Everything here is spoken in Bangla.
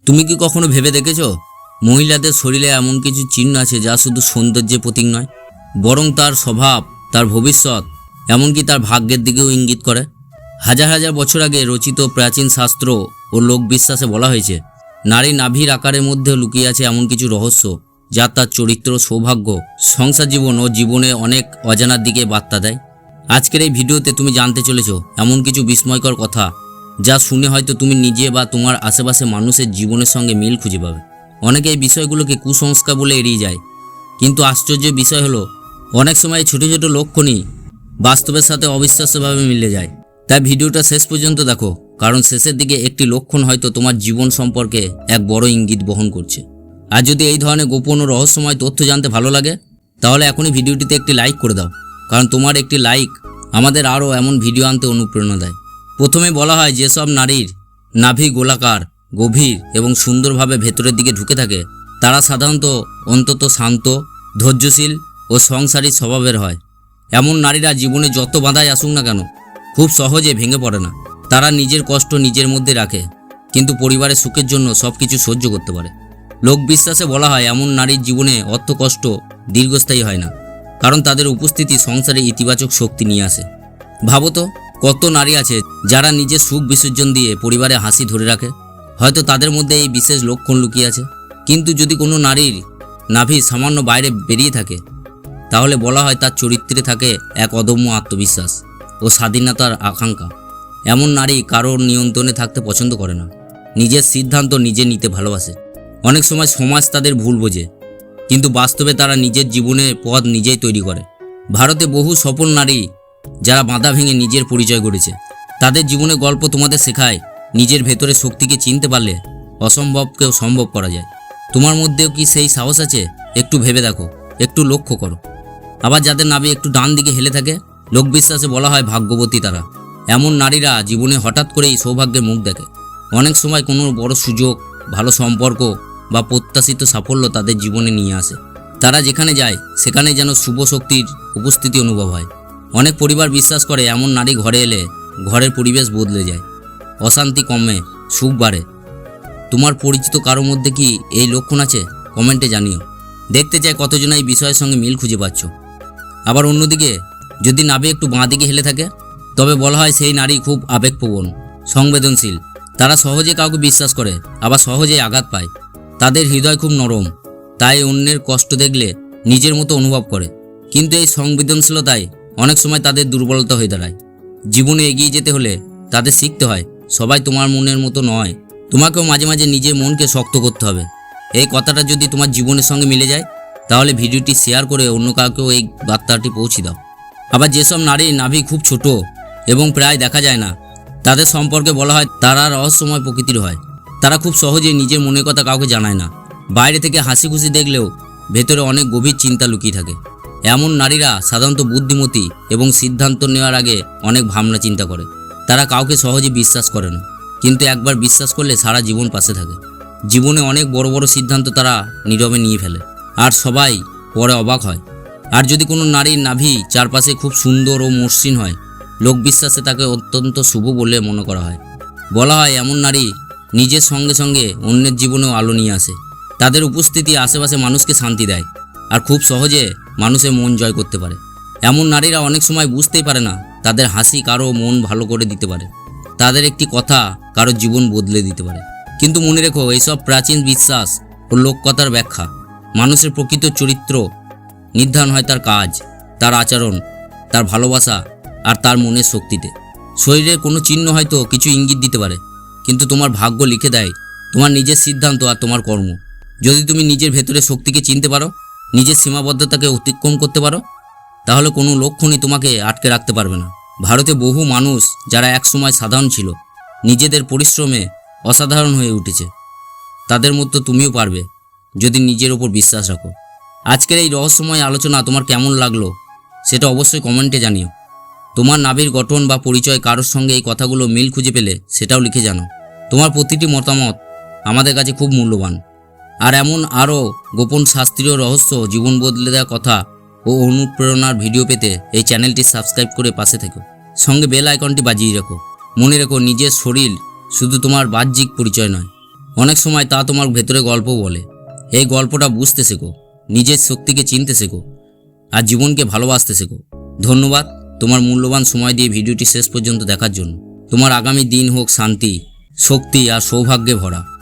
তুমি কি কখনো ভেবে দেখেছো মহিলাদের শরীরে এমন কিছু চিহ্ন আছে যা শুধু সৌন্দর্যের প্রতীক নয়, বরং তার স্বভাব, তার ভবিষ্যৎ, এমনকি তার ভাগ্যের দিকেও ইঙ্গিত করে। হাজার হাজার বছর আগে রচিত প্রাচীন শাস্ত্র ও লোকবিশ্বাসে বলা হয়েছে, নারী নাভির আকারের মধ্যে লুকিয়ে আছে এমন কিছু রহস্য যা তার চরিত্র, সৌভাগ্য, সংসার জীবন ও জীবনে অনেক অজানার দিকে বার্তা দেয়। আজকের এই ভিডিওতে তুমি জানতে চলেছ এমন কিছু বিস্ময়কর কথা যা শুনে হয়তো তুমি নিজে বা তোমার আশেপাশে মানুষের জীবনের সঙ্গে মিল খুঁজে পাবে। অনেকে এই বিষয়গুলোকে কুসংস্কার বলে এড়িয়ে যায়, কিন্তু আশ্চর্যের বিষয় হলো অনেক সময় ছোট ছোট লক্ষণই বাস্তবের সাথে অবিশ্বাস্যভাবে মিলে যায়। তাই ভিডিওটা শেষ পর্যন্ত দেখো, কারণ শেষের দিকে একটি লক্ষণ হয়তো তোমার জীবন সম্পর্কে এক বড় ইঙ্গিত বহন করছে। আর যদি এই ধরনের গোপন ও রহস্যময় তথ্য জানতে ভালো লাগে, তাহলে এখনই ভিডিওটিতে একটি লাইক করে দাও, কারণ তোমার একটি লাইক আমাদের আরও এমন ভিডিও আনতে অনুপ্রেরণা দেয়। প্রথমে বলা হয় যেসব নারীর নাভি গোলাকার, গভীর এবং সুন্দরভাবে ভেতরের দিকে ঢুকে থাকে তারা সাধারণত অন্তত শান্ত, ধৈর্যশীল ও সংসারী স্বভাবের হয়। এমন নারীরা জীবনে যত বাধাই আসুক না কেন খুব সহজে ভেঙে পড়ে না। তারা নিজের কষ্ট নিজের মধ্যে রাখে, কিন্তু পরিবারের সুখের জন্য সব কিছু সহ্য করতে পারে। লোকবিশ্বাসে বলা হয় এমন নারীর জীবনে অর্থ কষ্ট দীর্ঘস্থায়ী হয় না, কারণ তাদের উপস্থিতি সংসারে ইতিবাচক শক্তি নিয়ে আসে। ভাবো তো, কত নারী আছে যারা নিজের সুখ বিসর্জন দিয়ে পরিবারে হাসি ধরে রাখে। হয়তো তাদের মধ্যে এই বিশেষ লক্ষণ লুকিয়ে আছে। কিন্তু যদি কোনো নারীর নাভি সামান্য বাইরে বেরিয়ে থাকে, তাহলে বলা হয় তার চরিত্রে থাকে এক অদম্য আত্মবিশ্বাস ও স্বাধীনতার আকাঙ্ক্ষা। এমন নারী কারোর নিয়ন্ত্রণে থাকতে পছন্দ করে না, নিজের সিদ্ধান্ত নিজে নিতে ভালোবাসে। অনেক সময় সমাজ তাদের ভুল বোঝে, কিন্তু বাস্তবে তারা নিজের জীবনের পথ নিজেই তৈরি করে। ভারতে বহু সফল নারী যারা বাধা ভেঙে নিজের পরিচয় গড়েছে, তাদের জীবনের গল্প তোমাদের শেখায় নিজের ভেতরে শক্তিকে চিনতে পারলে অসম্ভবকেও সম্ভব করা যায়। তোমার মধ্যেও কি সেই সাহস আছে? একটু ভেবে দেখো, একটু লক্ষ্য করো। আবার যাদের নাভি একটু ডান দিকে হেলে থাকে, লোকবিশ্বাসে বলা হয় ভাগ্যবতী তারা। এমন নারীরা জীবনে হঠাৎ করেই সৌভাগ্যের মুখ দেখে। অনেক সময় কোনো বড় সুযোগ, ভালো সম্পর্ক বা প্রত্যাশিত সাফল্য তাদের জীবনে নিয়ে আসে। তারা যেখানে যায় সেখানে যেন শুভ শক্তির উপস্থিতি অনুভব হয়। অনেক পরিবার বিশ্বাস করে এমন নারী ঘরে এলে ঘরের পরিবেশ বদলে যায়, অশান্তি কমে, সুখ বাড়ে। তোমার পরিচিত কারোর মধ্যে কি এই লক্ষণ আছে? কমেন্টে জানিও। দেখতে চাই কতজন এই বিষয়ের সঙ্গে মিল খুঁজে পাচ্ছ। আবার অন্যদিকে যদি নাভি একটু বাঁ দিকে হেলে থাকে, তবে বলা হয় সেই নারী খুব আবেগপ্রবণ, সংবেদনশীল। তারা সহজে কাউকে বিশ্বাস করে, আবার সহজেই আঘাত পায়। তাদের হৃদয় খুব নরম, তাই অন্যের কষ্ট দেখলে নিজের মতো অনুভব করে। কিন্তু এই সংবেদনশীলতায় অনেক সময় তাদের দুর্বলতা হয়ে দাঁড়ায়। জীবনে এগিয়ে যেতে হলে তাদের শিখতে হয় সবাই তোমার মনের মতো নয়। তোমাকেও মাঝে মাঝে নিজের মনকে শক্ত করতে হবে। এই কথাটা যদি তোমার জীবনের সঙ্গে মিলে যায়, তাহলে ভিডিওটি শেয়ার করে অন্য কাউকেও এই বার্তাটি পৌঁছে দাও। আবার যেসব নারীর নাভি খুব ছোট এবং প্রায় দেখা যায় না, তাদের সম্পর্কে বলা হয় তারা রহস্যময় প্রকৃতির হয়। তারা খুব সহজেই নিজের মনের কথা কাউকে জানায় না। বাইরে থেকে হাসি খুশি দেখলেও ভেতরে অনেক গভীর চিন্তা লুকিয়ে থাকে। এমন নারীরা সাধারণত বুদ্ধিমতী এবং সিদ্ধান্ত নেওয়ার আগে অনেক ভাবনা চিন্তা করে। তারা কাউকে সহজে বিশ্বাস করে না, কিন্তু একবার বিশ্বাস করলে সারা জীবন পাশে থাকে। জীবনে অনেক বড় বড় সিদ্ধান্ত তারা নীরবে নিয়ে ফেলে, আর সবাই পরে অবাক হয়। আর যদি কোনো নারীর নাভি চারপাশে খুব সুন্দর ও মসৃণ হয়, লোকবিশ্বাসে তাকে অত্যন্ত শুভ বলে মনে করা হয়। বলা হয় এমন নারী নিজের সঙ্গে সঙ্গে অন্যের জীবনেও আলো নিয়ে আসে। তাদের উপস্থিতি আশেপাশে মানুষকে শান্তি দেয় আর খুব সহজে মানুষের মন জয় করতে পারে। এমন নারীরা অনেক সময় বুঝতেই পারে না তাদের হাসি কারো মন ভালো করে দিতে পারে, তাদের একটি কথা কারো জীবন বদলে দিতে পারে। কিন্তু মনে রেখো, এইসব প্রাচীন বিশ্বাস ও লোককথার ব্যাখ্যা। মানুষের প্রকৃত চরিত্র নির্ধারণ হয় তার কাজ, তার আচরণ, তার ভালোবাসা আর তার মনের শক্তিতে। শরীরের কোনো চিহ্ন হয়তো কিছু ইঙ্গিত দিতে পারে, কিন্তু তোমার ভাগ্য লিখে দেয় তোমার নিজের সিদ্ধান্ত আর তোমার কর্ম। যদি তুমি নিজের ভেতরে শক্তিকে চিনতে পারো, নিজের সীমাবদ্ধতাকে অতিক্রম করতে পারো, তাহলে কোনো লক্ষণই তোমাকে আটকে রাখতে পারবে না। ভারতে বহু মানুষ যারা একসময় সাধারণ ছিল, নিজেদের পরিশ্রমে অসাধারণ হয়ে উঠেছে। তাদের মতো তুমিও পারবে যদি নিজের ওপর বিশ্বাস রাখো। আজকের এই রহস্যময় আলোচনা তোমার কেমন লাগলো সেটা অবশ্যই কমেন্টে জানিও। তোমার নাভির গঠন বা পরিচয় কারোর সঙ্গে এই কথাগুলো মিল খুঁজে পেলে সেটাও লিখে জানো। তোমার প্রতিটি মতামত আমাদের কাছে খুব মূল্যবান। আর এমন আরও গোপন শাস্ত্রীয় রহস্য, জীবন বদলে দেওয়া কথা ও অনুপ্রেরণার ভিডিও পেতে এই চ্যানেলটি সাবস্ক্রাইব করে পাশে থেকো। সঙ্গে বেল আইকনটি বাজিয়ে রাখো। মনে রেখো, নিজের শরীর শুধু তোমার বাহ্যিক পরিচয় নয়, অনেক সময় তা তোমার ভেতরে গল্প বলে। এই গল্পটা বুঝতে শেখো, নিজের শক্তিকে চিনতে শেখো আর জীবনকে ভালোবাসতে শেখো। ধন্যবাদ তোমার মূল্যবান সময় দিয়ে ভিডিওটি শেষ পর্যন্ত দেখার জন্য। তোমার আগামী দিন হোক শান্তি, শক্তি আর সৌভাগ্যে ভরা।